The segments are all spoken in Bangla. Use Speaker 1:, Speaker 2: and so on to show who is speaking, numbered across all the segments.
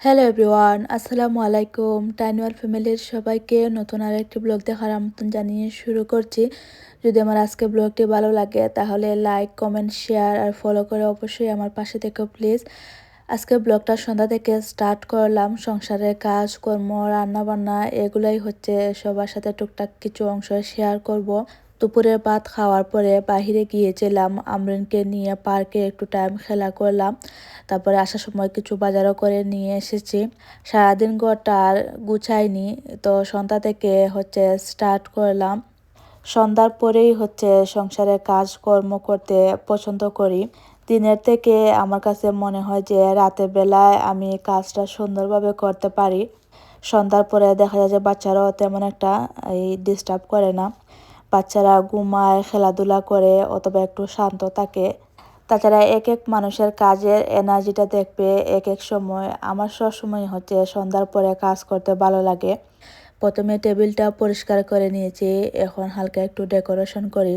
Speaker 1: হ্যালো এভরিওয়ান, আসসালামু আলাইকুম। টাইনওয়াল ফ্যামিলির সবাইকে নতুন আরেকটি ব্লগ দেখার আমন্ত্রণ জানিয়ে শুরু করছি। যদি আমার আজকে ব্লগটি ভালো লাগে তাহলে লাইক, কমেন্ট, শেয়ার আর ফলো করে অবশ্যই আমার পাশে থেকো প্লিজ। আজকে ব্লগটা সন্ধ্যা থেকে স্টার্ট করলাম। সংসারের কাজ কর্ম, রান্নাবান্না এগুলাই হচ্ছে সবার সাথে টুকটাক কিছু অংশ শেয়ার করব। দুপুরের ভাত খাওয়ার পরে বাহিরে গিয়েছিলাম আমরিনকে নিয়ে পার্কে একটু টাইম খেলা করলাম। তারপরে আসার সময় কিছু বাজারও করে নিয়ে এসেছি। সারাদিন ঘরটা আর গুছাইনি, তো সন্ধ্যা থেকে হচ্ছে স্টার্ট করলাম। সন্ধ্যার পরেই হচ্ছে সংসারের কাজকর্ম করতে পছন্দ করি। দিনের থেকে আমার কাছে মনে হয় যে রাতের বেলায় আমি কাজটা সুন্দরভাবে করতে পারি। সন্ধ্যার পরে দেখা যায় যে বাচ্চারাও তেমন একটা ডিস্টার্ব করে না। বাচ্চারা ঘুমায়, খেলাধুলা করে অথবা একটু শান্ত থাকে। তাছাড়া এক এক মানুষের কাজের এনার্জিটা দেখবে এক এক সময়। আমার সবসময় হচ্ছে সন্ধ্যার পরে কাজ করতে ভালো লাগে। প্রথমে টেবিলটা পরিষ্কার করে নিয়েছি, এখন হালকা একটু ডেকোরেশন করি।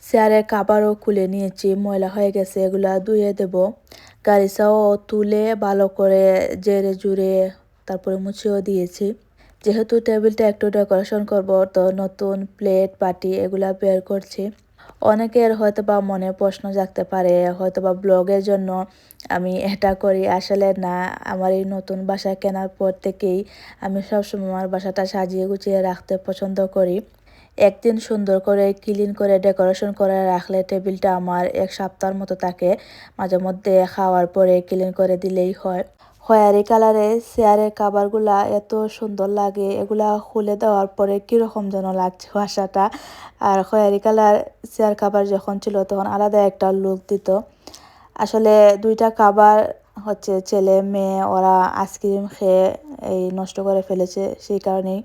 Speaker 1: চেয়ারের কাভারও খুলে নিয়েছি, ময়লা হয়ে গেছে, এগুলা ধুয়ে দেব। গালিচাও তুলে ভালো করে জেরে জুড়ে তারপরে মুছেও দিয়েছি। যেহেতু টেবিলটা একটু ডেকোরেশন করব, তো নতুন প্লেট বাটি এগুলা বের করছি। অনেকের হয়তোবা মনে প্রশ্ন জাগতে পারে, হয়তোবা ব্লগের জন্য আমি এটা করি। আসলে না, আমার এই নতুন বাসা কেনার পর থেকেই আমি সবসময় আমার বাসাটা সাজিয়ে গুছিয়ে রাখতে পছন্দ করি। একদিন সুন্দর করে ক্লিন করে ডেকোরেশন করে রাখলে টেবিলটা আমার এক সপ্তাহের মতো থাকে। মাঝে মধ্যে খাওয়ার পরে ক্লিন করে দিলেই হয়। খয়েরি কালারের চেয়ারের কাভারগুলা এত সুন্দর লাগে, এগুলা খুলে দেওয়ার পরে কীরকম যেন লাগছে বাসাটা। আর খয়েরি কালার চেয়ার কাভার যখন ছিল তখন আলাদা একটা লুক দিত। আসলে দুইটা কাভার হচ্ছে ছেলে মেয়ে ওরা আইসক্রিম খেয়ে নষ্ট করে ফেলেছে, সেই কারণেই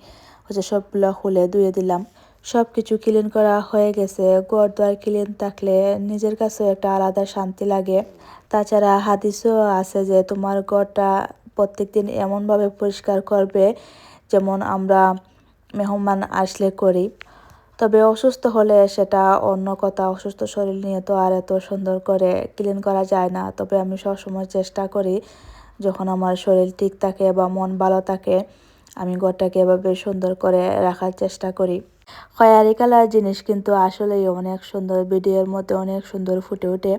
Speaker 1: হচ্ছে সবগুলো খুলে ধুয়ে দিলাম। সব কিছু ক্লিন করা হয়ে গেছে। ঘর দুয়ার ক্লিন থাকলে নিজের কাছেও একটা আলাদা শান্তি লাগে। তাছাড়া হাদিসও আছে যে তোমার ঘরটা প্রত্যেকদিন এমনভাবে পরিষ্কার করবে যেমন আমরা মেহমান আসলে করি। তবে অসুস্থ হলে সেটা অন্য কথা, অসুস্থ শরীর নিয়ে তো আর এত সুন্দর করে ক্লিন করা যায় না। তবে আমি সবসময় চেষ্টা করি যখন আমার শরীর ঠিক থাকে বা মন ভালো থাকে আমি ঘরটাকে এভাবে সুন্দর করে রাখার চেষ্টা করি। খয়েরি কালার জিনিস কিন্তু আসলেই অনেক সুন্দর, ভিডিওর মধ্যে অনেক সুন্দর ফুটে ওঠে।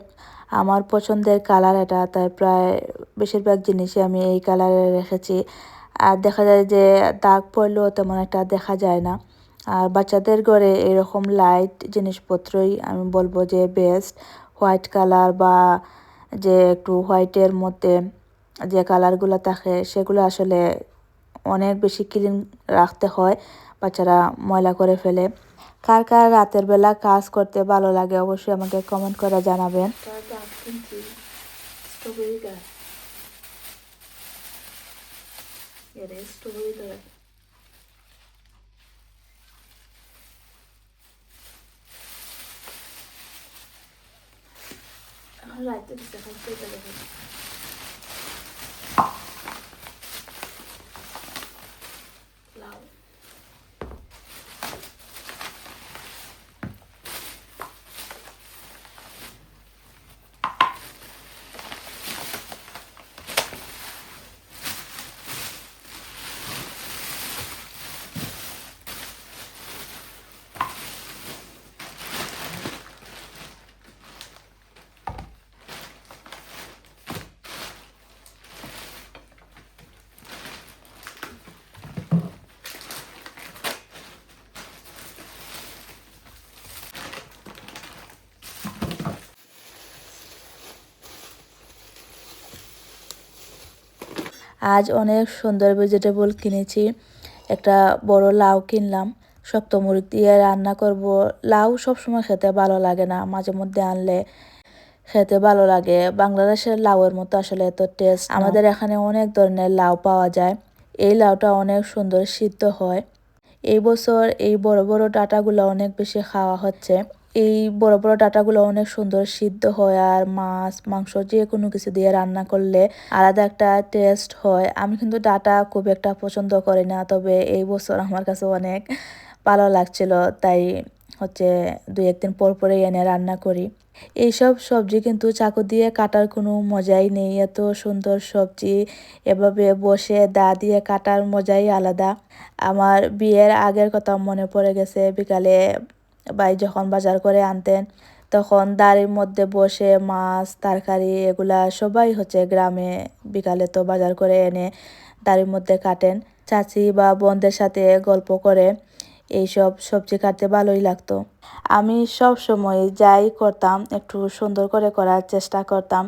Speaker 1: আমার পছন্দের কালার এটা, তাই প্রায় বেশিরভাগ জিনিসই আমি এই কালারে রেখেছি। আর দেখা যায় যে দাগ পড়লেও তেমন একটা দেখা যায় না। আর বাচ্চাদের ঘরে এরকম লাইট জিনিসপত্রই আমি বলবো যে বেস্ট। হোয়াইট কালার বা যে একটু হোয়াইটের মধ্যে যে কালারগুলো থাকে সেগুলো আসলে অনেক বেশি ক্লিন রাখতে হয়, বাচ্চারা ময়লা করে ফেলে। কার কার রাতের বেলা কাজ করতে ভালো লাগে অবশ্যই আমাকে কমেন্ট করে জানাবেন। আজ অনেক সুন্দর ভেজিটেবল কিনেছি। একটা বড় লাউ কিনলাম, শক্ত মরিচ দিয়ে রান্না করব। লাউ সবসময় খেতে ভালো লাগে না, মাঝে মধ্যে আনলে খেতে ভালো লাগে। বাংলাদেশের লাউয়ের মতো আসলে এত টেস্ট আমাদের এখানে অনেক ধরনের লাউ পাওয়া যায়। এই লাউটা অনেক সুন্দর সিদ্ধ হয়। এই বছর এই বড় বড় ডাঁটাগুলো অনেক বেশি খাওয়া হচ্ছে। এই বড় বড় ডাঁটাগুলো অনেক সুন্দর সিদ্ধ হয়, আর মাছ মাংস যে কোনো কিছু দিয়ে রান্না করলে আলাদা একটা টেস্ট হয়। আমি কিন্তু ডাঁটা খুব একটা পছন্দ করি না, তবে এই বছর আমার কাছে অনেক ভালো লাগছিল তাই হচ্ছে 2-1 দিন পর পরে এনে রান্না করি। এইসব সবজি কিন্তু চাকু দিয়ে কাটার কোনো মজাই নেই। এত সুন্দর সবজি এভাবে বসে দা দিয়ে কাটার মজাই আলাদা। আমার বিয়ের আগের কথা মনে পড়ে গেছে। বিকালে ভাই যখন বাজার করে আনতেন, তখন দাঁড়ির মধ্যে বসে মাছ, তরকারি এগুলা সবাই হচ্ছে গ্রামে বিকালে তো বাজার করে এনে দাঁড়ির মধ্যে কাটেন। চাচি বা বোনদের সাথে গল্প করে এইসব সবজি কাটতে ভালোই লাগতো। আমি সব সময় যাই করতাম একটু সুন্দর করে করার চেষ্টা করতাম।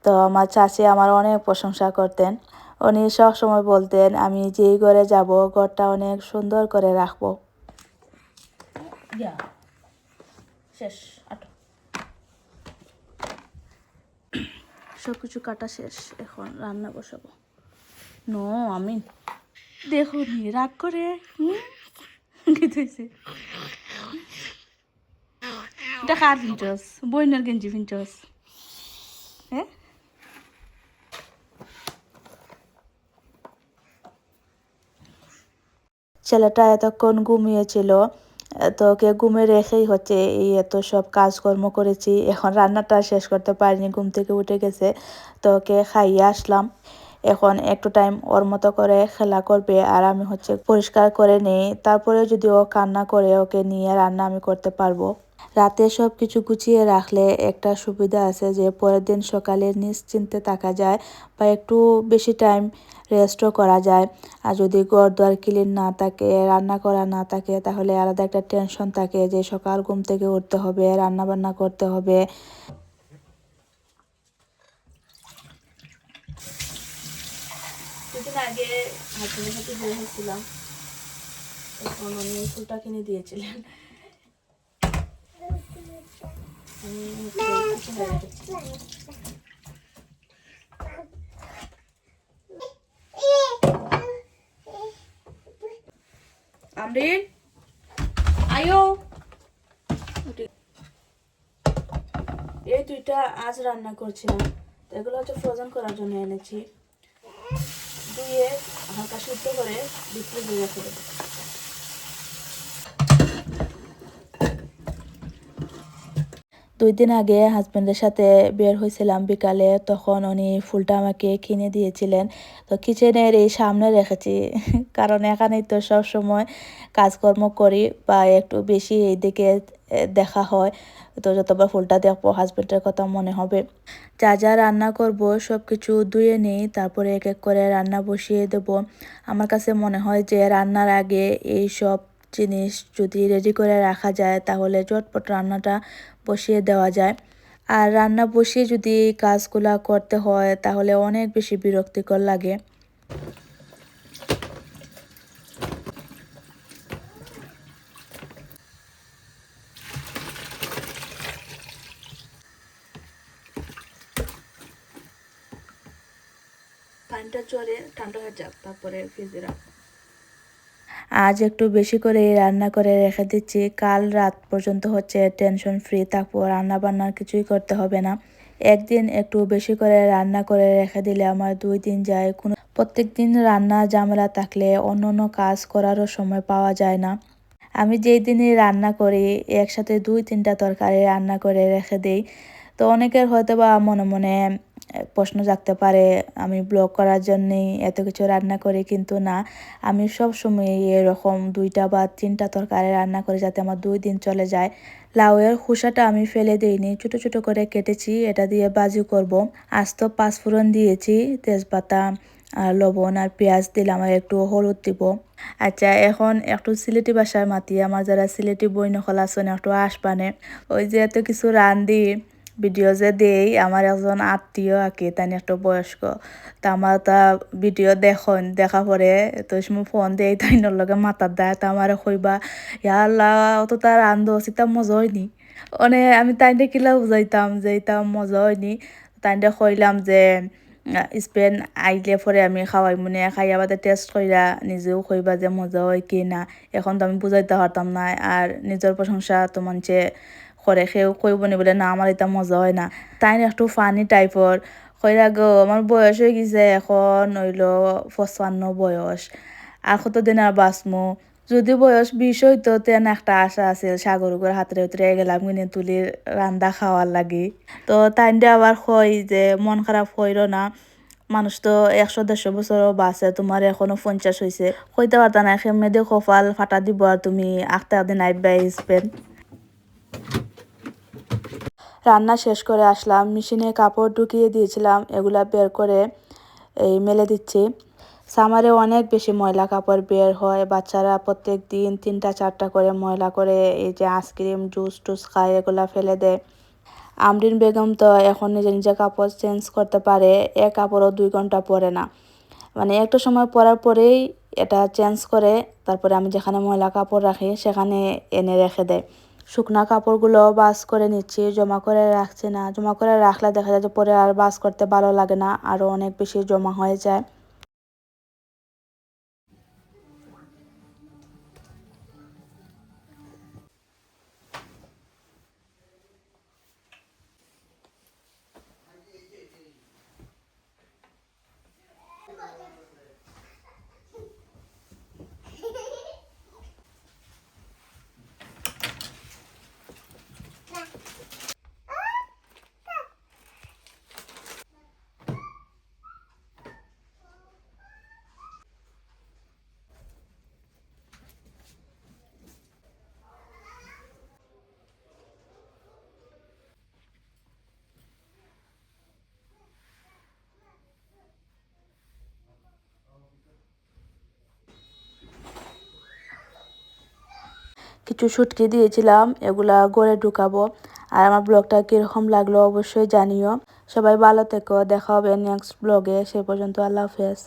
Speaker 1: তো আমার চাচি আমার অনেক প্রশংসা করতেন। উনি সবসময় বলতেন আমি যেই ঘরে যাব ঘরটা অনেক সুন্দর করে রাখবো। শেষ সব কিছু কাটা শেষ, এখন রান্না বসাবো। নো আমি দেখো নি রাগ করে এটা কার ফিনচস? বইনের গেঞ্জি ফিনচস? হ্যাঁ, ছেলেটা এতক্ষণ ঘুমিয়েছিল, তো ওকে ঘুমে রেখেই হচ্ছে এই এত সব কাজকর্ম করেছি। এখন রান্নাটা শেষ করতে পারিনি, ঘুম থেকে উঠে গেছে, তো ওকে খাইয়ে আসলাম। এখন একটু টাইম ওর মতো করে খেলা করবে আর আমি হচ্ছে পরিষ্কার করে নেই। তারপরে যদি ও কান্না করে ওকে নিয়ে রান্না আমি করতে পারবো। রাতে সব কিছু গুছিয়ে রাখলে একটা সুবিধা আছে যে পরের দিন সকালে নিশ্চিন্তে থাকা যায় বা একটু বেশি টাইম রেস্টও করা যায়। আর যদি ঘর দুয়ার ক্লিন না থাকে, রান্না করা না থাকে, তাহলে আলাদা একটা টেনশন থাকে যে সকাল ঘুম থেকে উঠতে হবে, রান্না বান্না করতে হবে। কিছুদিন আগে হাজবেন্ডের সাথে বের হয়েছিলাম, তখন উনি ফুলটা কিনে দিয়েছিলেন। আমরিন আয়ো, এই দুইটা আজ রান্না করছিলাম, এগুলো হচ্ছে ফ্রোজেন করার জন্য এনেছি। ধুয়ে হালকা সিদ্ধ করে বিক্রি দিয়ে রেখে দেবো। 2 দিন আগে হাজব্যান্ডের সাথে বের হয়েছিলাম বিকালে, তখন উনি ফুলটা আমাকে কিনে দিয়েছিলেন। তো কিচেনের এই সামনে রেখেছি কারণ এখানেই তো সব সময় কাজকর্ম করি বা একটু বেশি এইদিকে দেখা হয়। তো যতবার ফুলটা দেখবো হাজব্যান্ডের কথা মনে হবে। যা যা রান্না করব সব কিছু ধুয়ে নিই, তারপরে এক এক করে রান্না বসিয়ে দেব। আমার কাছে মনে হয় যে রান্নার আগে এই সব জিনিস যদি রেডি করে রাখা যায় তাহলে চটপট রান্নাটা বসিয়ে দেওয়া যায়। আর রান্না বসিয়ে যদি কাজগুলা করতে হয় তাহলে অনেক বেশি বিরক্তিকর লাগে। পানিটা চড়ে ঠান্ডা হয়ে যাক, তারপরে ফ্রিজে রাখবো। আজ একটু বেশি করে রান্না করে রেখে দিচ্ছি, কাল রাত পর্যন্ত হচ্ছে টেনশন ফ্রি থাকবো, রান্না বান্নার কিছুই করতে হবে না। একদিন একটু বেশি করে রান্না করে রেখে দিলে আমার 2 দিন যায়। প্রত্যেক দিন রান্না ঝামেলা থাকলে অন্য অন্য কাজ করারও সময় পাওয়া যায় না। আমি যেই দিনই রান্না করি একসাথে 2-3টা তরকারি রান্না করে রেখে দিই। তো অনেকের হয়তো বা মনে মনে প্রশ্ন জাগতে পারে আমি ব্লগ করার জন্যেই এত কিছু রান্না করি, কিন্তু না, আমি সব সময় এরকম 2টা বা 3টা তরকারি রান্না করি যাতে আমার 2 দিন চলে যায়। লাউয়ের খোসাটা আমি ফেলে দিইনি, ছোট ছোট করে কেটেছি, এটা দিয়ে ভাজি করব। আস্ত পাঁচফোড়ন দিয়েছি, তেজপাতা আর লবণ আর পেঁয়াজ দিলাম আর একটু হলুদ দিব। আচ্ছা, এখন একটু সিলেটি ভাষায় মাতি, আমার যারা সিলেটি বই নকল আছেন একটু আসবানে। ওই যে এত কিছু রান্ধি ভিডিও যে দেই, আমার একজন আত্মীয় আঁকে তাই একটু বয়স্ক, তা আমার তা ভিডিও দেখুন, দেখা পরে তো সময় ফোন দেই তাই লগে মাতার দেয়, তা আমার কইবা ইয়া আল্লাহ অত তার রান্ধো সেটা মজা হয়নি। আমি তাইনটা কিলা বুঝাইতাম যে এটা মজা হয়নি। তাইনটা কইলাম যে স্পেন আইলে পরে আমি খাওয়াই মনে খাইয়া বাদে টেস্ট কইরা নিজেও কইবা যে মজা হয় কি না। এখন তো আমি বুঝাইতে পারতাম না, আর নিজের প্রশংসা তো মানুষে করে সেও কইব নি বলে না আমার এটা মজা হয় না। তাই একটু ফানি টাইপর কইরা গো আমার বয়স হয়ে গেছে, এখন হইল 55 বয়স, আর কতদিন আর বাঁচমু, যদি বয়স 20 হইতো তেন একটা আশা আছে সাগর উপর হাতের ভিতরে গেলাম কিনে তুলি রান্দা খাওয়ার লাগি। তো তাইনটা আবার কই যে মন খারাপ কইরো না, মানুষ তো 100-150 বছরও বাঁচে, তোমার এখনো 50 হইছে, কইতে পারতা না কেমনে দিয়ে কপাল ফাটা দিব আর তুমি আখতা দিন আইবাই স্পেন। রান্না শেষ করে আসলাম, মেশিনে কাপড় ঢুকিয়ে দিয়েছিলাম, এগুলা বের করে এই মেলে দিচ্ছি। সামারে অনেক বেশি ময়লা কাপড় বের হয়, বাচ্চারা প্রত্যেক দিন 3টা-4টা করে ময়লা করে এই যে আইসক্রিম জুস টুস খায় এগুলা ফেলে দেয়। আমরিন বেগম তো এখন নিজে নিজে কাপড় চেঞ্জ করতে পারে, কাপড়ও 2 ঘন্টা পরে না, মানে একটা সময় পরার পরেই এটা চেঞ্জ করে, তারপরে আমি যেখানে ময়লা কাপড় রাখি সেখানে এনে রেখে দেয়। শুকনা কাপড়গুলো বাস করে নিচ্ছি, জমা করে রাখছি না, জমা করে রাখলে দেখা যায় যে পরে আর বাস করতে ভালো লাগে না, আরও অনেক বেশি জমা হয়ে যায়। কিছু শুটকি দিয়েছিলাম, এগুলা গড়ে ঢুকাবো। আর আমার ব্লগটা কীরকম লাগলো অবশ্যই জানিও। সবাই ভালো থেকো, দেখা হবে নেক্সট ব্লগে, সে পর্যন্ত আল্লাহ হাফেজ।